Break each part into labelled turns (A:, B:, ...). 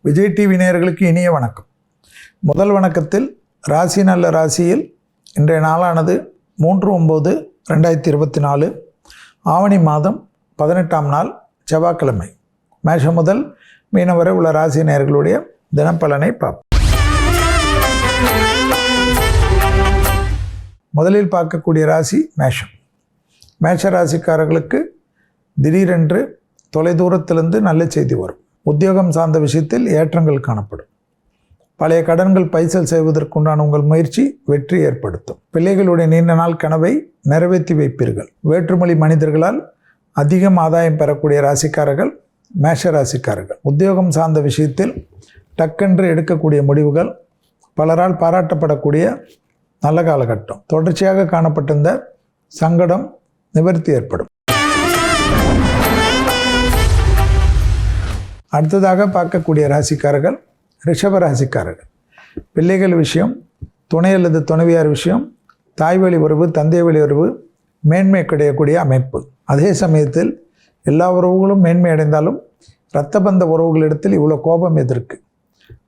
A: Vijay TV நேயர்களுக்கு இனிய வணக்கம். முதல் வணக்கத்தில் ராசி நல்ல ராசியில் இன்றைய நாளானது 3/9/2024 ஆவணி மாதம் 18ஆம் நாள் செவ்வாய்க்கிழமை. மேஷம் முதல் மீனம் வரை உள்ள ராசி நேயர்களுடைய தினப்பலனை பார்ப்போம். முதலில் பார்க்கக்கூடிய ராசி மேஷம். மேஷ ராசிக்காரர்களுக்கு திடீரென்று தொலைதூரத்திலிருந்து நல்ல செய்தி வரும். உத்தியோகம் சார்ந்த விஷயத்தில் ஏற்றங்கள் காணப்படும். பழைய கடன்கள் பைசல் செய்வதற்குண்டான உங்கள் முயற்சி வெற்றி ஏற்படுத்தும். பிள்ளைகளுடைய நீண்ட நாள் கனவை நிறைவேற்றி வைப்பீர்கள். வேற்றுமொழி மனிதர்களால் அதிகம் ஆதாயம் பெறக்கூடிய ராசிக்காரர்கள் மேஷ ராசிக்காரர்கள். உத்தியோகம் சார்ந்த விஷயத்தில் டக்கென்று எடுக்கக்கூடிய முடிவுகள் பலரால் பாராட்டப்படக்கூடிய நல்ல காலகட்டம். தொடர்ச்சியாக காணப்பட்டிருந்த சங்கடம் நிவர்த்தி ஏற்படும். அடுத்ததாக பார்க்கக்கூடிய ராசிக்காரர்கள் ரிஷப ராசிக்காரர்கள். பிள்ளைகள் விஷயம், துணை அல்லது துணைவியார் விஷயம், தாய் வழி உறவு, தந்தை வழி உறவு மேன்மை கிடையக்கூடிய அமைப்பு. அதே சமயத்தில் எல்லா உறவுகளும் மேன்மை அடைந்தாலும் இரத்த பந்த உறவுகளிடத்தில் இவ்வளோ கோபம் எதற்கு?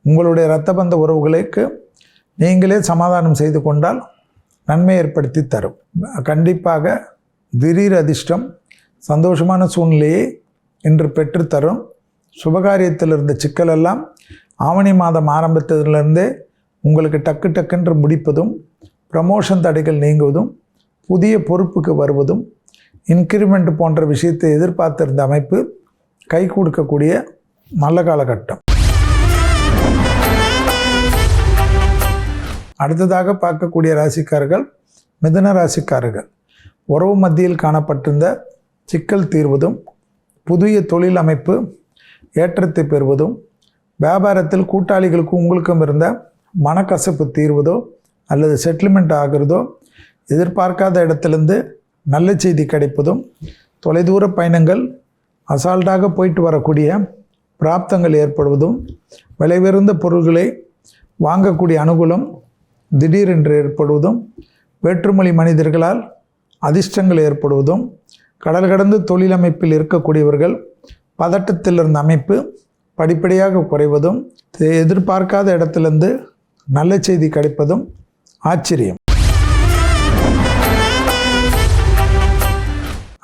A: உங்களுடைய இரத்த பந்த உறவுகளுக்கு நீங்களே சமாதானம் செய்து கொண்டால் நன்மை ஏற்படுத்தி தரும். கண்டிப்பாக திடீர் அதிர்ஷ்டம் சந்தோஷமான சூழ்நிலையை இன்று பெற்றுத்தரும். சுபகாரியத்தில் இருந்த சிக்கலெல்லாம் ஆவணி மாதம் ஆரம்பித்ததிலிருந்தே உங்களுக்கு டக்குன்று முடிப்பதும், ப்ரமோஷன் தடைகள் நீங்குவதும், புதிய பொறுப்புக்கு வருவதும், இன்க்ரிமெண்ட் போன்ற விஷயத்தை எதிர்பார்த்திருந்த அமைப்பு கை கொடுக்கக்கூடிய நல்ல காலகட்டம். அடுத்ததாக பார்க்கக்கூடிய ராசிக்காரர்கள் மிதுன ராசிக்காரர்கள். உறவு மத்தியில் காணப்பட்டிருந்த சிக்கல் தீர்வதும், புதிய தொழில் அமைப்பு ஏற்றத்தை பெறுவதும், வியாபாரத்தில் கூட்டாளிகளுக்கும் உங்களுக்கும் இருந்த மனக்கசப்பு தீர்வதோ அல்லது செட்டில்மெண்ட் ஆகிறதோ, எதிர்பார்க்காத இடத்திலிருந்து நல்ல செய்தி கிடைப்பதும், தொலைதூர பயணங்கள் அசால்ட்டாக போயிட்டு வரக்கூடிய பிராப்தங்கள் ஏற்படுவதும், விலையுயர்ந்த பொருள்களை வாங்கக்கூடிய அனுகூலம் திடீரென்று ஏற்படுவதும், வேற்றுமொழி மனிதர்களால் அதிர்ஷ்டங்கள் ஏற்படுவதும், கடல் கடந்து தொழிலமைப்பில் இருக்கக்கூடியவர்கள் பதட்டத்தில் இருந்த அமைப்பு படிப்படியாக குறைவதும், எதிர்பார்க்காத இடத்திலிருந்து நல்ல செய்தி கிடைப்பதும் ஆச்சரியம்.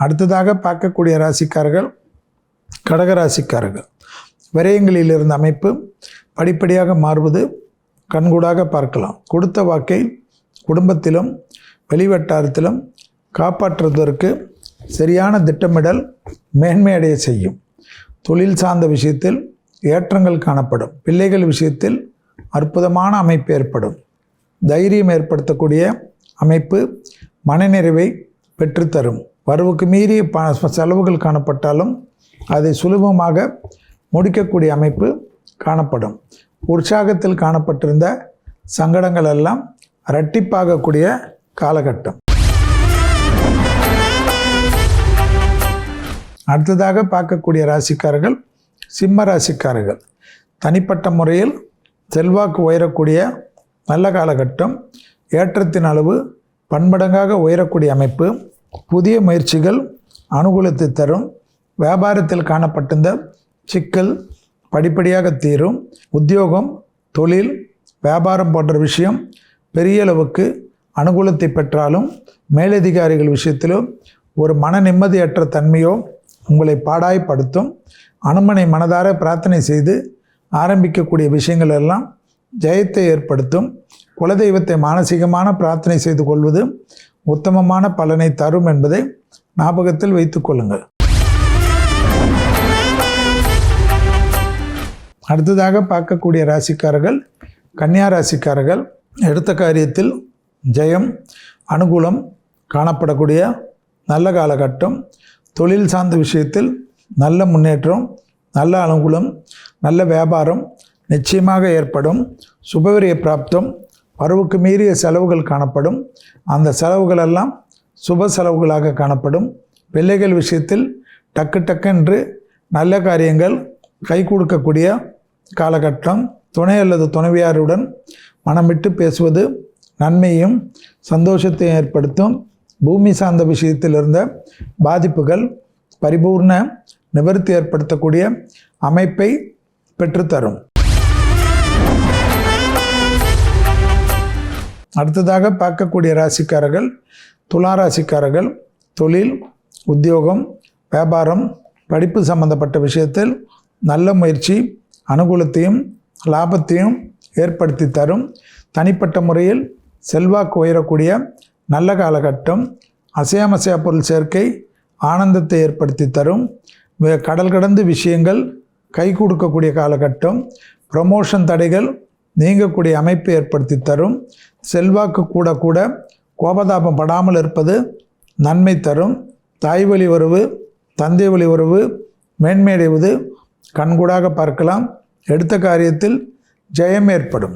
A: அடுத்ததாக பார்க்கக்கூடிய ராசிக்காரர்கள் கடகராசிக்காரர்கள். விரயங்களில் இருந்த அமைப்பு படிப்படியாக மாறுவது கண்கூடாக பார்க்கலாம். கொடுத்த வாக்கை குடும்பத்திலும் வெளிவட்டாரத்திலும் காப்பாற்றுவதற்கு சரியான திட்டமிடல் மேன்மையடைய செய்யும். தொழில் சார்ந்த விஷயத்தில் ஏற்றங்கள் காணப்படும். பிள்ளைகள் விஷயத்தில் அற்புதமான அமைப்பு ஏற்படும். தைரியம் ஏற்படுத்தக்கூடிய அமைப்பு மனநிறைவை பெற்றுத்தரும். வரவுக்கு மீறிய செலவுகள் காணப்பட்டாலும் அதை சுலபமாக முடிக்கக்கூடிய அமைப்பு காணப்படும். உற்சாகத்தில் காணப்பட்டிருந்த சங்கடங்கள் எல்லாம் இரட்டிப்பாகக்கூடிய காலகட்டம். அடுத்ததாக பார்க்கக்கூடிய ராசிக்காரர்கள் சிம்ம ராசிக்காரர்கள். தனிப்பட்ட முறையில் செல்வாக்கு உயரக்கூடிய நல்ல காலகட்டம். ஏற்றத்தின் அளவு பன்மடங்காக உயரக்கூடிய அமைப்பு. புதிய முயற்சிகள் அனுகூலத்தை தரும். வியாபாரத்தில் காணப்பட்டிருந்த சிக்கல் படிப்படியாக தீரும். உத்தியோகம், தொழில், வியாபாரம் போன்ற விஷயம் பெரிய அளவுக்கு அனுகூலத்தை பெற்றாலும் மேலதிகாரிகள் விஷயத்திலோ ஒரு மன நிம்மதியற்ற தன்மையோ உங்களை பாடாய்படுத்தும். அனுமனை மனதார பிரார்த்தனை செய்து ஆரம்பிக்கக்கூடிய விஷயங்கள் எல்லாம் ஜெயத்தை ஏற்படுத்தும். குலதெய்வத்தை மானசீகமான பிரார்த்தனை செய்து கொள்வது உத்தமமான பலனை தரும் என்பதை ஞாபகத்தில் வைத்துக் கொள்ளுங்கள். அடுத்ததாக பார்க்கக்கூடிய ராசிக்காரர்கள் கன்னியா ராசிக்காரர்கள். எடுத்த காரியத்தில் ஜெயம், அனுகூலம் காணப்படக்கூடிய நல்ல காலகட்டம். தொழில் சார்ந்த விஷயத்தில் நல்ல முன்னேற்றம், நல்ல அனுகூலம், நல்ல வியாபாரம் நிச்சயமாக ஏற்படும். சுபவிரிய பிராப்தம், வரவுக்கு மீறிய செலவுகள் காணப்படும். அந்த செலவுகளெல்லாம் சுப செலவுகளாக காணப்படும். பிள்ளைகள் விஷயத்தில் டக்குன்று நல்ல காரியங்கள் கை கொடுக்கக்கூடிய காலகட்டம். துணை அல்லது துணைவியாருடன் மனம் விட்டு பேசுவது நன்மையும் சந்தோஷத்தையும் ஏற்படுத்தும். பூமி சார்ந்த விஷயத்தில் இருந்த பாதிப்புகள் பரிபூர்ண நிவர்த்தி ஏற்படுத்தக்கூடிய அமைப்பை பெற்றுத்தரும். அடுத்ததாக பார்க்கக்கூடிய ராசிக்காரர்கள் துலா ராசிக்காரர்கள் தொழில், உத்தியோகம், வியாபாரம், படிப்பு சம்பந்தப்பட்ட விஷயத்தில் நல்ல முயற்சி அனுகூலத்தையும் லாபத்தையும் ஏற்படுத்தி தரும். தனிப்பட்ட முறையில் செல்வாக்கு உயரக்கூடிய நல்ல காலகட்டம். அசையாமசையா பொருள் சேர்க்கை ஆனந்தத்தை ஏற்படுத்தி தரும். கடல் கடந்து விஷயங்கள் கை கொடுக்கக்கூடிய காலகட்டம். ப்ரமோஷன் தடைகள் நீங்கக்கூடிய அமைப்பை ஏற்படுத்தி தரும். செல்வாக்கு கூட கூட கோபதாபம் படாமல் இருப்பது நன்மை தரும். தாய் வழி உறவு, தந்தை வழி உறவு மேன்மையடைவது கண்கூடாக பார்க்கலாம். எடுத்த காரியத்தில் ஜெயம் ஏற்படும்.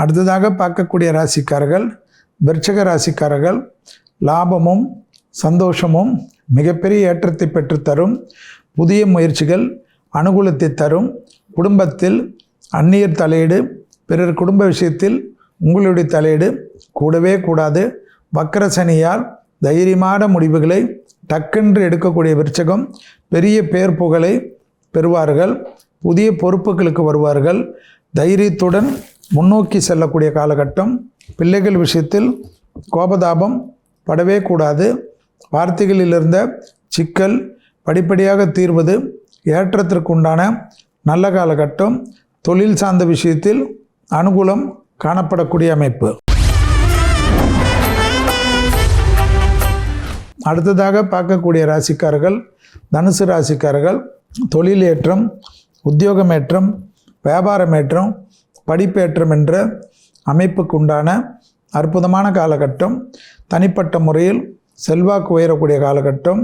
A: அடுத்ததாக பார்க்கக்கூடிய ராசிக்காரர்கள் விருச்சிக ராசிக்காரர்கள் லாபமும் சந்தோஷமும் மிகப்பெரிய ஏற்றத்தை பெற்றுத்தரும். புதிய முயற்சிகள் அனுகூலத்தை தரும். குடும்பத்தில் அந்நியர் தலையீடு, பிறர் குடும்ப விஷயத்தில் உங்களுடைய தலையீடு கூடவே கூடாது. வக்கர சனியால் தைரியமான முடிவுகளை டக்கென்று எடுக்கக்கூடிய விருச்சகம் பெரிய பேர் புகழை பெறுவார்கள். புதிய பொறுப்புகளுக்கு வருவார்கள். தைரியத்துடன் முன்னோக்கி செல்லக்கூடிய காலகட்டம். பிள்ளைகள் விஷயத்தில் கோபதாபம் படவே கூடாது. வார்த்தைகளில் இருந்த சிக்கல் படிப்படியாக தீர்வது ஏற்றத்திற்குண்டான நல்ல காலகட்டம். தொழில் சார்ந்த விஷயத்தில் அனுகூலம் காணப்படக்கூடிய அமைப்பு. அடுத்ததாக பார்க்கக்கூடிய ராசிக்காரர்கள் தனுசு ராசிக்காரர்கள் தொழில் ஏற்றம், உத்தியோகமேற்றம், வியாபாரமேற்றம், படிப்பேற்றம் என்ற அமைப்புக்கு உண்டான அற்புதமான காலகட்டம். தனிப்பட்ட முறையில் செல்வாக்கு உயரக்கூடிய காலகட்டம்.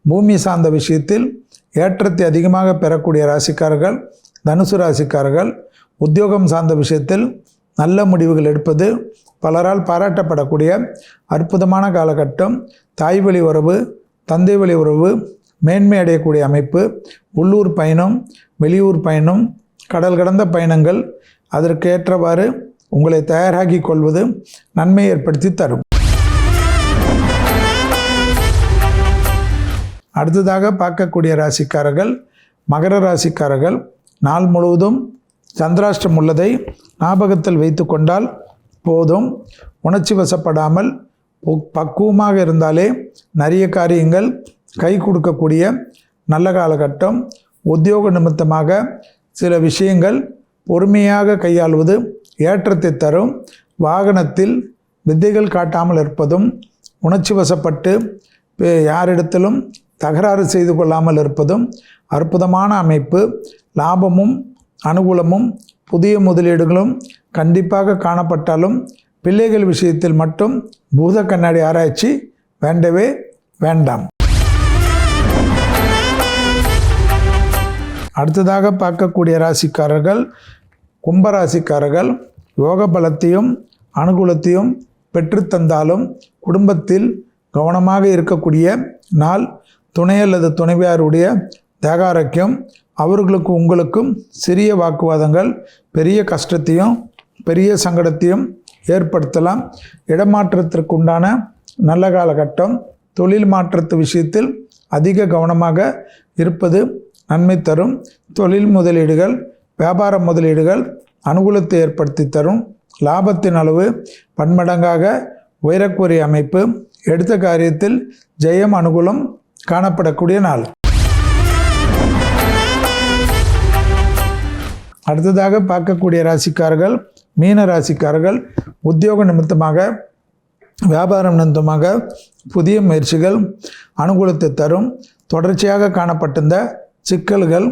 A: பூமி சார்ந்த விஷயத்தில் ஏற்றத்தை அதிகமாக பெறக்கூடிய ராசிக்காரர்கள் தனுசு ராசிக்காரர்கள். உத்தியோகம் சார்ந்த விஷயத்தில் நல்ல முடிவுகள் எடுப்பது பலரால் பாராட்டப்படக்கூடிய அற்புதமான காலகட்டம். தாய் வழி உறவு, தந்தை வழி உறவு மேன்மை அடையக்கூடிய அமைப்பு. உள்ளூர் பயணம், வெளியூர் பயணம், கடல் கடந்த பயணங்கள் அதற்கு ஏற்றவாறு உங்களை தயாராகி கொள்வது நன்மை ஏற்படுத்தி தரும். அடுத்ததாக பார்க்கக்கூடிய ராசிக்காரர்கள் மகர ராசிக்காரர்கள் நாள் முழுவதும் சந்திராஷ்டம் உள்ளதை ஞாபகத்தில் வைத்து கொண்டால் போதும். உணர்ச்சி வசப்படாமல் பக்குவமாக இருந்தாலே நிறைய காரியங்கள் கை கொடுக்கக்கூடிய நல்ல காலகட்டம். உத்தியோக நிமித்தமாக சில விஷயங்கள் பொறுமையாக கையாள்வது ஏற்றத்தை தரும். வாகனத்தில் வித்தைகள் காட்டாமல் இருப்பதும், உணர்ச்சி வசப்பட்டு யாரிடத்திலும் தகராறு செய்து கொள்ளாமல் இருப்பதும் அற்புதமான அமைப்பு. லாபமும் அனுகூலமும் புதிய முதலீடுகளும் கண்டிப்பாக காணப்பட்டாலும் பிள்ளைகள் விஷயத்தில் மட்டும் பூத கண்ணாடி ஆராய்ச்சி வேண்டவே வேண்டாம். அடுத்ததாக பார்க்கக்கூடிய ராசிக்காரர்கள் கும்பராசிக்காரர்கள் யோக பலத்தையும் அனுகூலத்தையும் பெற்றுத்தந்தாலும் குடும்பத்தில் கவனமாக இருக்கக்கூடிய நாள். துணை அல்லது துணைவியாருடைய தேகாரோக்கியம், அவர்களுக்கு உங்களுக்கும் சிறிய வாக்குவாதங்கள் பெரிய கஷ்டத்தையும் பெரிய சங்கடத்தையும் ஏற்படுத்தலாம். இடமாற்றத்திற்குண்டான நல்ல காலகட்டம். தொழில் மாற்றத்து விஷயத்தில் அதிக கவனமாக இருப்பது நன்மை தரும். தொழில் முதலீடுகள், வியாபார முதலீடுகள் அனுகூலத்தை ஏற்படுத்தி தரும். லாபத்தின் அளவு பன்மடங்காக உயரக்கூடிய அமைப்பு. எடுத்த காரியத்தில் ஜெயம் அனுகூலம் காணப்படக்கூடிய நாள். அடுத்ததாக பார்க்கக்கூடிய ராசிக்காரர்கள் மீன ராசிக்காரர்கள் உத்தியோக நிமித்தமாக வியாபாரம் நிமித்தமாக புதிய முயற்சிகள் அனுகூலத்தை தரும். தொடர்ச்சியாக காணப்பட்டிருந்த சிக்கல்கள்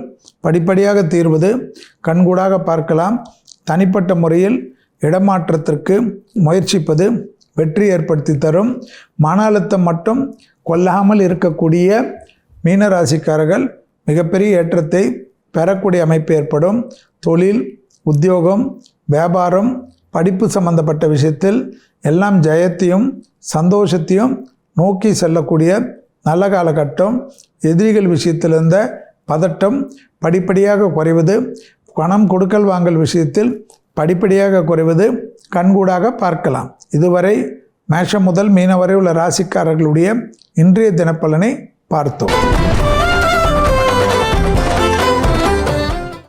A: படிப்படியாக தீர்வது கண்கூடாக பார்க்கலாம். தனிப்பட்ட முறையில் இடமாற்றத்திற்கு முயற்சிப்பது வெற்றி ஏற்படுத்தி தரும். மன அழுத்தம் மட்டும் கொள்ளாமல் இருக்கக்கூடிய மீனராசிக்காரர்கள் மிகப்பெரிய ஏற்றத்தை பெறக்கூடிய அமைப்பு ஏற்படும். தொழில், உத்தியோகம், வியாபாரம், படிப்பு சம்பந்தப்பட்ட விஷயத்தில் எல்லாம் ஜெயத்தையும் சந்தோஷத்தையும் நோக்கி செல்லக்கூடிய நல்ல காலகட்டம். எதிரிகள் விஷயத்தில் இருந்த பதட்டம் படிப்படியாக குறைவது, பணம் கொடுக்கல் வாங்கல் விஷயத்தில் படிப்படியாக குறைவது கண்கூடாக பார்க்கலாம். இதுவரை மேஷம் முதல் மீன வரை உள்ள ராசிக்காரர்களுடைய இன்றைய தினப்பலனை பார்த்தோம்.